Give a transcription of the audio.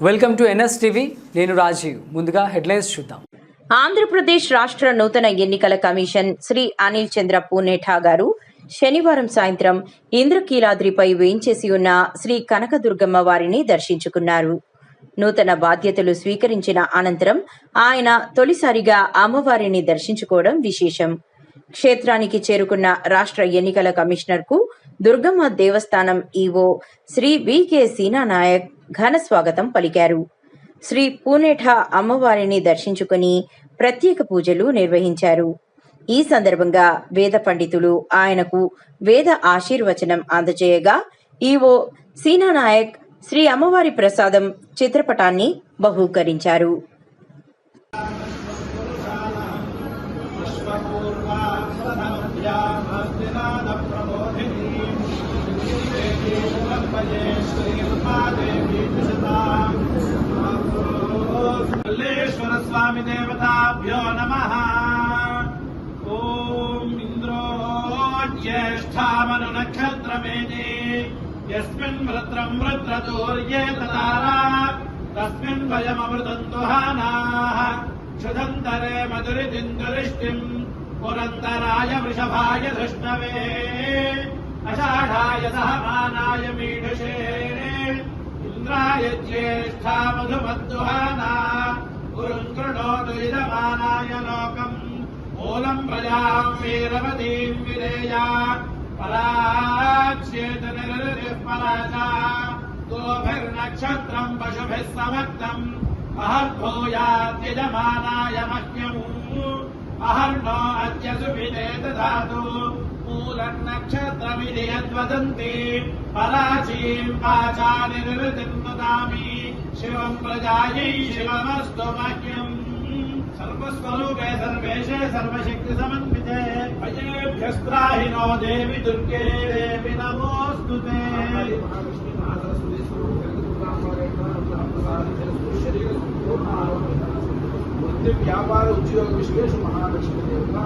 Welcome to NS TV. నేను రాజీవ్. ముందుగా headlines చూద్దాం. ఆంధ్రప్రదేశ్ రాష్ట్ర నూతన ఎన్నికల కమిషన్ శ్రీ అనిల్ చంద్ర పూనేఠా గారు శనివారం సాయంత్రం ఇంద్రకీలాద్రిపై వేయించేసి ఉన్న శ్రీ కనకదుర్గమ్మ వారిని దర్శించుకున్నారు. నూతన బాధ్యతలు స్వీకరించిన అనంతరం ఆయన తొలిసారిగా అమ్మవారిని దర్శించుకోవడం విశేషం. క్షేత్రానికి చేరుకున్న రాష్ట్ర ఎన్నికల కమిషనర్ కు దుర్గమ్మ దేవస్థానం ఈవో శ్రీ వికే సీనానాయక్ ఘన స్వాగతం పలికారు. శ్రీ పూనేఠా అమ్మవారిని దర్శించుకుని ప్రత్యేక పూజలు నిర్వహించారు. ఈ సందర్భంగా వేద పండితులు ఆయనకు వేద ఆశీర్వచనం అందజేయగా ఈవో సీనానాయక్ శ్రీ అమ్మవారి ప్రసాదం చిత్రపటాన్ని బహూకరించారు. स्वामी देवताभ्यो नमः। ओम इंद्रो ज्येष्ठामनु नक्षत्रमेति यस्मिन् वृत्रं वृत्रतुर्ये तदारा तस्मिन् वयममृतं दुहानाः क्षुधन्तरे मधुरितिन्दुरिष्टिम् पुरन्तराय वृषभाय धृष्णवे अषाढाय सहमानाय मीढुषे इंद्राय ज्येष्ठा मधुमद्दुहाना गुरुङ्कृणोतु इदमानाय लोकम् मूलम् प्रजाम् वीरवतीम् विधेया पराच्येत निरृतिः पराजा गोभिर्नक्षत्रम् पशुभिः समक्तम् अहर्भूयाद्यजमानाय मह्यम् अहर्नो अद्य सुभिदे दधातु मूलन्नक्षत्रमिति यद्वदन्ति पराचीम् वाचा निरृतिम् ददामि शिवम् प्रजायै शिवमस्तु मह्यम् सर्वस्वरूपे सर्वेशे सर्वशक्तिसमन्विते भजेभ्यस्त्राहिनो देवि दुर्गे देवि नमोऽस्तुते। व्यापार उद्योग विश्वेश महालक्ष्मी देवता